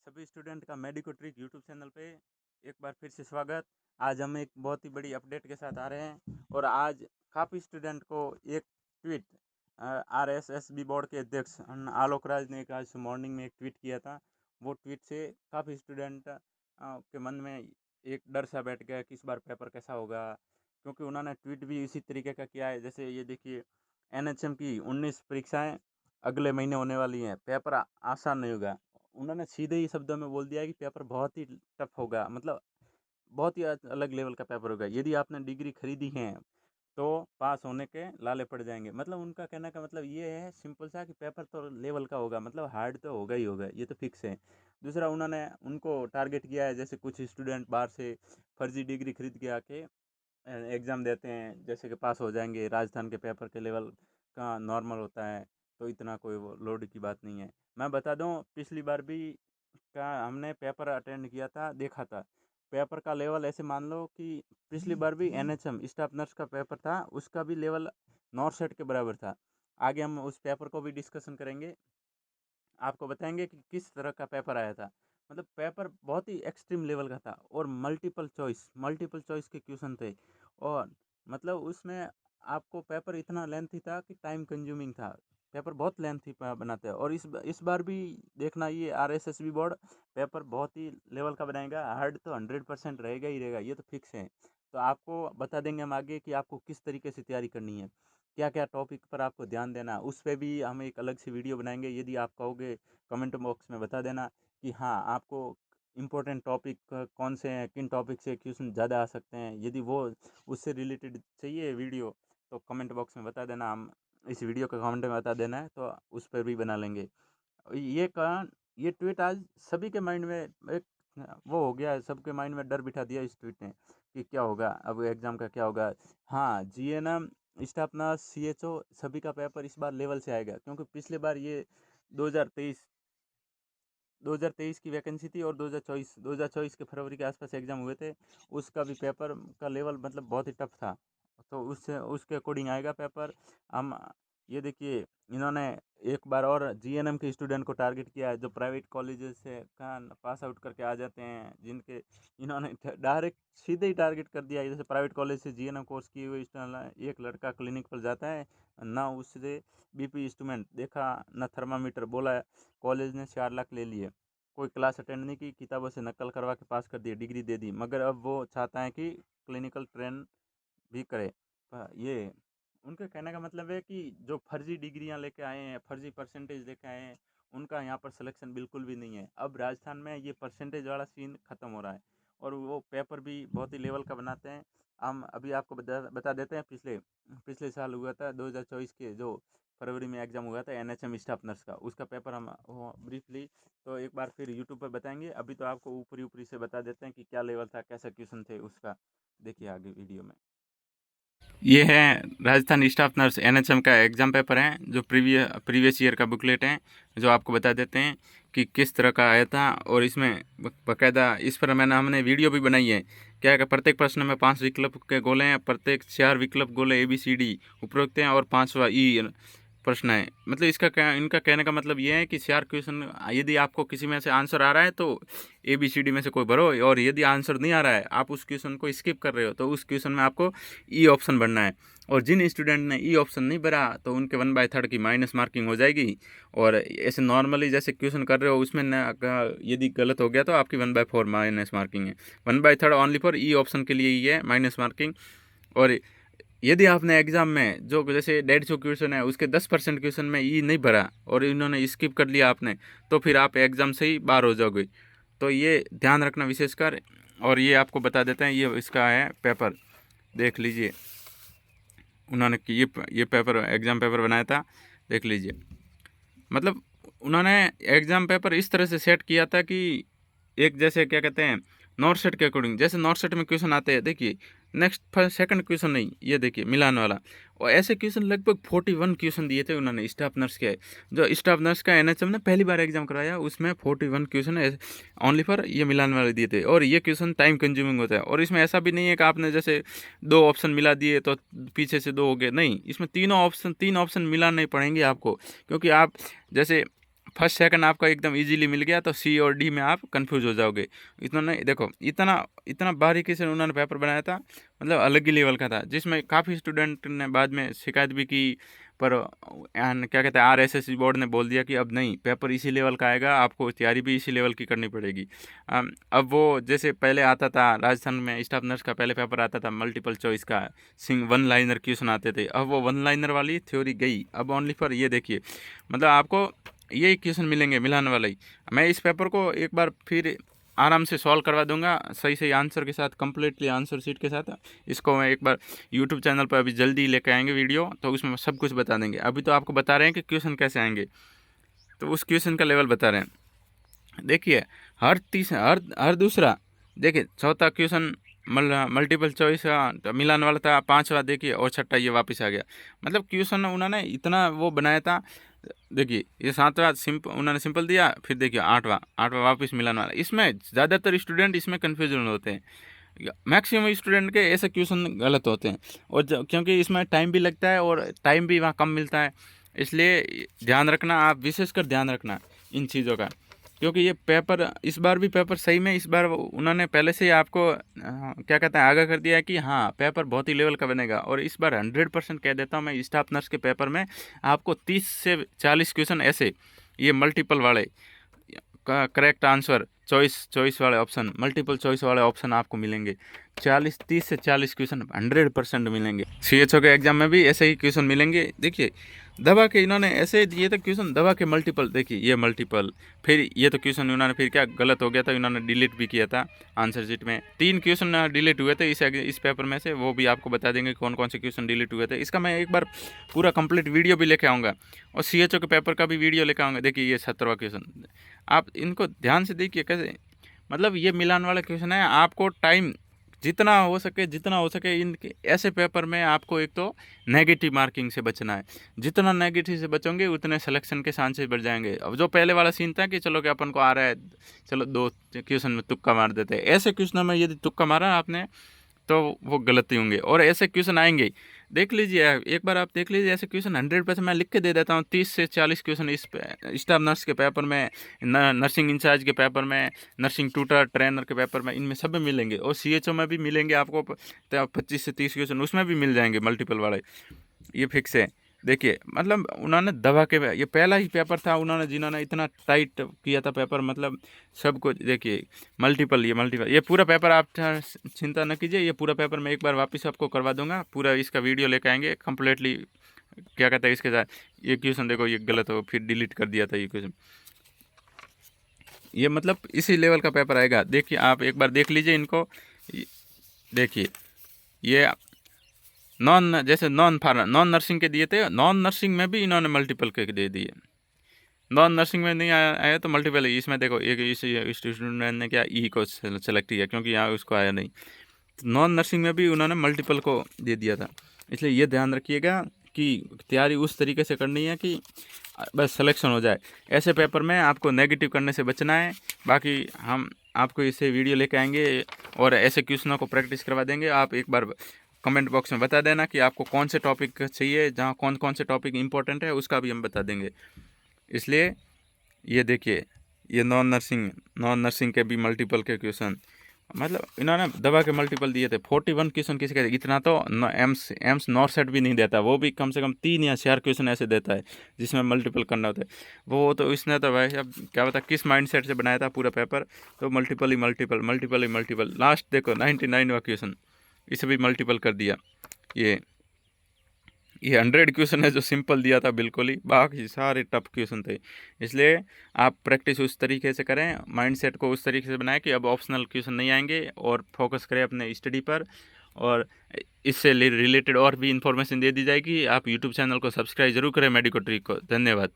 सभी स्टूडेंट का medico trick YouTube channel पे एक बार फिर से स्वागत। आज हम एक बहुत ही बड़ी अपडेट के साथ आ रहे हैं और आज काफ़ी स्टूडेंट को एक ट्वीट आरएसएसबी बोर्ड के अध्यक्ष आलोक राज ने आज मॉर्निंग में एक ट्वीट किया था। वो ट्वीट से काफ़ी स्टूडेंट के मन में एक डर सा बैठ गया कि इस बार पेपर कैसा होगा, क्योंकि उन्होंने ट्वीट भी इसी तरीके का किया है। जैसे ये देखिए, एनएचएम की 19 परीक्षाएं अगले महीने होने वाली हैं, पेपर आसान नहीं होगा। उन्होंने सीधे ही शब्दों में बोल दिया है कि पेपर बहुत ही टफ होगा, मतलब बहुत ही अलग लेवल का पेपर होगा। यदि आपने डिग्री खरीदी है तो पास होने के लाले पड़ जाएंगे। मतलब उनका कहने का मतलब ये है सिंपल सा कि पेपर तो लेवल का होगा, मतलब हार्ड तो होगा ही होगा, ये तो फिक्स है। दूसरा, उन्होंने उनको टारगेट किया है, जैसे कुछ स्टूडेंट बाहर से फर्जी डिग्री खरीद के आके एग्ज़ाम देते हैं, जैसे कि पास हो जाएंगे। राजस्थान के पेपर के लेवल का नॉर्मल होता है, तो इतना कोई वो लोड की बात नहीं है। मैं बता दूं, पिछली बार भी का हमने पेपर अटेंड किया था, देखा था पेपर का लेवल। ऐसे मान लो कि पिछली बार भी एनएचएम स्टाफ नर्स का पेपर था, उसका भी लेवल नॉर्सेट के बराबर था। आगे हम उस पेपर को भी डिस्कशन करेंगे, आपको बताएंगे कि किस तरह का पेपर आया था। मतलब पेपर बहुत ही एक्सट्रीम लेवल का था और मल्टीपल चॉइस के क्वेश्चन थे। और मतलब उसमें आपको पेपर इतना लेंथी था कि टाइम कंज्यूमिंग था। पेपर बहुत लेंथी बनाते हैं। और इस बार भी देखना, ये आरएसएसबी बोर्ड पेपर बहुत ही लेवल का बनाएगा। हार्ड तो 100% रहेगा ही रहेगा, ये तो फिक्स है। तो आपको बता देंगे हम आगे कि आपको किस तरीके से तैयारी करनी है, क्या क्या टॉपिक पर आपको ध्यान देना है। उस पर भी हम एक अलग से वीडियो बनाएंगे। यदि आप कहोगे कमेंट बॉक्स में बता देना कि हाँ, आपको इम्पोर्टेंट टॉपिक कौन से हैं, किन टॉपिक से क्वेश्चन ज़्यादा आ सकते हैं। यदि वो उससे रिलेटेड चाहिए वीडियो तो कमेंट बॉक्स में बता देना, हम इस वीडियो का कमेंट में बता देना है तो उस पर भी बना लेंगे। ये कारण ये ट्वीट आज सभी के माइंड में एक वो हो गया है, सबके माइंड में डर बिठा दिया इस ट्वीट ने कि क्या होगा, अब एग्ज़ाम का क्या होगा। हाँ, जीएनएम स्टाफ नर्स सीएचओ सभी का पेपर इस बार लेवल से आएगा, क्योंकि पिछले बार ये 2023 2023 की वैकेंसी थी और 2024 के फरवरी के आसपास एग्ज़ाम हुए थे। उसका भी पेपर का लेवल मतलब बहुत ही टफ था, तो उससे उसके अकॉर्डिंग आएगा पेपर। हम ये देखिए, इन्होंने एक बार और जीएनएम के स्टूडेंट को टारगेट किया है, जो प्राइवेट कॉलेजेस से कहाँ पास आउट करके आ जाते हैं, जिनके इन्होंने डायरेक्ट सीधे ही टारगेट कर दिया है। जैसे प्राइवेट कॉलेज से जीएनएम कोर्स किए हुए एक लड़का क्लिनिक पर जाता है, ना उससे बीपी इंस्ट्रूमेंट देखा, ना थर्मामीटर, बोला कॉलेज ने 4 लाख ले लिए। कोई क्लास अटेंड नहीं की, किताबों से नकल करवा के पास कर दिए, डिग्री दे दी। मगर अब वो चाहता है कि क्लिनिकल ट्रेन भी करे। ये उनके कहने का मतलब है कि जो फर्जी डिग्रियां लेके आए हैं, फर्जी परसेंटेज लेके आए हैं, उनका यहाँ पर सिलेक्शन बिल्कुल भी नहीं है। अब राजस्थान में ये परसेंटेज वाला सीन ख़त्म हो रहा है और वो पेपर भी बहुत ही लेवल का बनाते हैं। हम अभी आपको बता देते हैं, पिछले पिछले साल हुआ था 2024 के जो फरवरी में एग्ज़ाम हुआ था एनएचएम स्टाफ नर्स का, उसका पेपर हम ब्रीफली तो एक बार फिर यूट्यूब पर बताएंगे। अभी तो आपको ऊपरी ऊपरी से बता देते हैं कि क्या लेवल था, कैसा क्वेश्चन थे उसका। देखिए आगे वीडियो में। ये है राजस्थान स्टाफ नर्स एनएचएम का एग्ज़ाम पेपर है, जो प्रीवियस ईयर का बुकलेट है, जो आपको बता देते हैं कि किस तरह का आया था। और इसमें बाकायदा इस पर हमने वीडियो भी बनाई है। क्या है, प्रत्येक प्रश्न में 5 विकल्प के गोले हैं, प्रत्येक 4 विकल्प गोले ABCD उपरोक्त हैं और 5वां ई प्रश्न है। मतलब इनका कहने का मतलब ये है कि 4 क्वेश्चन, यदि आपको किसी में से आंसर आ रहा है तो ABCD में से कोई भरो, और यदि आंसर नहीं आ रहा है, आप उस क्वेश्चन को स्किप कर रहे हो, तो उस क्वेश्चन में आपको ई ऑप्शन भरना है। और जिन स्टूडेंट ने ई ऑप्शन नहीं भरा तो उनके 1/3 की माइनस मार्किंग हो जाएगी। और ऐसे नॉर्मली जैसे क्वेश्चन कर रहे हो उसमें न यदि गलत हो गया तो आपकी 1/4 माइनस मार्किंग है। 1/3 ओनली फॉर ई ऑप्शन के लिए ही है माइनस मार्किंग। और यदि आपने एग्ज़ाम में जो जैसे 150 क्वेश्चन है उसके 10% क्वेश्चन में ई नहीं भरा और इन्होंने स्किप कर लिया आपने, तो फिर आप एग्ज़ाम से ही बाहर हो जाओगे। तो ये ध्यान रखना विशेषकर। और ये आपको बता देते हैं, ये इसका है पेपर, देख लीजिए। उन्होंने ये पेपर एग्ज़ाम पेपर बनाया था, देख लीजिए। मतलब उन्होंने एग्ज़ाम पेपर इस तरह से सेट किया था कि एक जैसे क्या कहते हैं, नॉर्थ सेट के अकॉर्डिंग जैसे नॉर्थ सेट में क्वेश्चन आते हैं, देखिए नेक्स्ट फर्स्ट सेकंड क्वेश्चन नहीं, ये देखिए मिलान वाला। और ऐसे क्वेश्चन लगभग 41 क्वेश्चन दिए थे उन्होंने स्टाफ नर्स के। जो स्टाफ नर्स का एनएचएम ने पहली बार एग्जाम करवाया, उसमें 41 क्वेश्चन ओनली फॉर ये मिलान वाले दिए थे। और ये क्वेश्चन टाइम कंज्यूमिंग होता है। और इसमें ऐसा भी नहीं है कि आपने जैसे 2 ऑप्शन मिला दिए तो पीछे से 2 हो गए, नहीं, इसमें तीन ऑप्शन मिलाना नहीं पड़ेंगे आपको। क्योंकि आप जैसे फर्स्ट सेकंड आपका एकदम इजीली मिल गया तो सी और डी में आप कंफ्यूज हो जाओगे। इतना देखो इतना इतना बारीकी से उन्होंने पेपर बनाया था, मतलब अलग ही लेवल का था, जिसमें काफ़ी स्टूडेंट ने बाद में शिकायत भी की। पर क्या कहते हैं, आरएसएस बोर्ड ने बोल दिया कि अब नहीं, पेपर इसी लेवल का आएगा, आपको तैयारी भी इसी लेवल की करनी पड़ेगी। अब वो जैसे पहले आता था राजस्थान में स्टाफ नर्स का पहले पेपर आता था मल्टीपल चॉइस का, वन लाइनर क्वेश्चन आते थे, अब वो वन लाइनर वाली थ्योरी गई, अब ओनली फॉर ये देखिए, मतलब आपको ये क्वेश्चन मिलेंगे मिलान वाला ही। मैं इस पेपर को एक बार फिर आराम से सॉल्व करवा दूंगा, सही सही आंसर के साथ, कंप्लीटली आंसर शीट के साथ। इसको मैं एक बार यूट्यूब चैनल पर अभी जल्दी लेकर आएंगे वीडियो, तो उसमें सब कुछ बता देंगे। अभी तो आपको बता रहे हैं कि क्वेश्चन कैसे आएंगे, तो उस क्वेश्चन का लेवल बता रहे हैं। देखिए हर दूसरा, देखिए चौथा क्वेश्चन मल्टीपल चॉइस का मिलान वाला था, पांचवा देखिए, और छठा ये वापस आ गया। मतलब क्वेश्चन उन्होंने इतना वो बनाया था। देखिए ये सातवां उन्होंने सिंपल दिया, फिर देखिए आठवां वापस मिलान वाला। इसमें ज़्यादातर स्टूडेंट इसमें कन्फ्यूजन होते हैं, मैक्सिमम स्टूडेंट के ऐसे क्वेश्चन गलत होते हैं। और क्योंकि इसमें टाइम भी लगता है और टाइम भी वहाँ कम मिलता है, इसलिए ध्यान रखना, आप विशेषकर ध्यान रखना इन चीज़ों का। क्योंकि ये पेपर इस बार भी पेपर सही में, इस बार उन्होंने पहले से ही आपको क्या कहते हैं आगाह कर दिया है कि हाँ पेपर बहुत ही लेवल का बनेगा। और इस बार 100% कह देता हूँ मैं, स्टाफ नर्स के पेपर में आपको 30 से 40 क्वेश्चन ऐसे, ये मल्टीपल वाले का करेक्ट आंसर, चॉइस वाले ऑप्शन, मल्टीपल चॉइस वाले ऑप्शन आपको मिलेंगे। 30 से 40 क्वेश्चन 100% मिलेंगे। सीएचओ के एग्जाम में भी ऐसे ही क्वेश्चन मिलेंगे। देखिए दबा के इन्होंने ऐसे दिए थे क्वेश्चन, दबा के मल्टीपल, देखिए ये मल्टीपल, फिर ये तो क्वेश्चन उन्होंने फिर क्या गलत हो गया था, इन्होंने डिलीट भी किया था आंसर शीट में। 3 क्वेश्चन डिलीट हुए थे इस पेपर में से, वो भी आपको बता देंगे कौन कौन से क्वेश्चन डिलीट हुए थे। इसका मैं एक बार पूरा कंप्लीट वीडियो भी लेके आऊँगा, और सीएचओ के पेपर का भी वीडियो लेके आऊँगा। देखिए ये 17वां क्वेश्चन, आप इनको ध्यान से देखिए कैसे, मतलब ये मिलान वाला क्वेश्चन है। आपको टाइम जितना हो सके इनके ऐसे पेपर में आपको एक तो नेगेटिव मार्किंग से बचना है। जितना नेगेटिव से बचोगे उतने सिलेक्शन के चांसेस बढ़ जाएंगे। अब जो पहले वाला सीन था कि चलो कि अपन को आ रहा है, चलो 2 क्वेश्चन में तुक्का मार देते हैं, ऐसे क्वेश्चन में यदि तुक्का मारा आपने तो वो गलती होंगे, और ऐसे क्वेश्चन आएंगे। देख लीजिए एक बार, आप देख लीजिए ऐसे क्वेश्चन 100% मैं लिख के दे देता हूँ। 30 से 40 क्वेश्चन इस स्टाफ नर्स के पेपर में, नर्सिंग इंचार्ज के पेपर में, नर्सिंग ट्यूटर ट्रेनर के पेपर में, इनमें सब में मिलेंगे। और सीएचओ में भी मिलेंगे आपको 25 से 30 क्वेश्चन उसमें भी मिल जाएंगे मल्टीपल वाले, ये फिक्स है। देखिए मतलब उन्होंने दबा के, ये पहला ही पेपर था उन्होंने जिन्होंने इतना टाइट किया था पेपर, मतलब सब कुछ। देखिए मल्टीपल ये पूरा पेपर आप चिंता न कीजिए, ये पूरा पेपर मैं एक बार वापस आपको करवा दूंगा, पूरा इसका वीडियो लेके आएंगे कंप्लीटली। क्या कहते हैं इसके साथ, ये क्वेश्चन देखो ये गलत हो, फिर डिलीट कर दिया था ये क्वेश्चन, ये मतलब इसी लेवल का पेपर आएगा। देखिए आप एक बार देख लीजिए इनको, देखिए ये जैसे नॉन नर्सिंग के दिए थे, नॉन नर्सिंग में भी इन्होंने मल्टीपल के दे दिए। नॉन नर्सिंग में नहीं आया तो मल्टीपल है। इसमें देखो एक इस स्टूडेंट ने क्या ई को सेलेक्ट किया क्योंकि यहाँ उसको आया नहीं, तो नॉन नर्सिंग में भी उन्होंने मल्टीपल को दे दिया था। इसलिए ये ध्यान रखिएगा कि तैयारी उस तरीके से करनी है कि बस सिलेक्शन हो जाए। ऐसे पेपर में आपको नेगेटिव करने से बचना है। बाकी हम आपको इसे वीडियो लेके आएंगे और ऐसे क्वेश्चनों को प्रैक्टिस करवा देंगे। आप एक बार कमेंट बॉक्स में बता देना कि आपको कौन से टॉपिक चाहिए, जहाँ कौन कौन से टॉपिक इंपॉर्टेंट है उसका भी हम बता देंगे। इसलिए ये देखिए ये नॉन नर्सिंग के भी मल्टीपल के क्वेश्चन, मतलब इन्होंने दबा के मल्टीपल दिए थे। 41 क्वेश्चन किसी का, इतना तो एम्स नॉर्सेट भी नहीं देता, वो भी कम से कम 3 या 4 क्वेश्चन ऐसे देता है जिसमें मल्टीपल करना होता है। वो तो इसने तो भाई अब क्या पता किस माइंडसेट से बनाया था पूरा पेपर, तो मल्टीपल लास्ट देखो 99वां क्वेश्चन, इसे भी मल्टीपल कर दिया। ये 100 क्वेश्चन है जो सिंपल दिया था बिल्कुल ही, बाकी सारे टफ क्वेश्चन थे। इसलिए आप प्रैक्टिस उस तरीके से करें, माइंडसेट को उस तरीके से बनाएं कि अब ऑप्शनल क्वेश्चन नहीं आएंगे, और फोकस करें अपने स्टडी पर। और इससे रिलेटेड और भी इन्फॉर्मेशन दे दी जाएगी। आप यूट्यूब चैनल को सब्सक्राइब जरूर करें मेडिको ट्रिक को। धन्यवाद।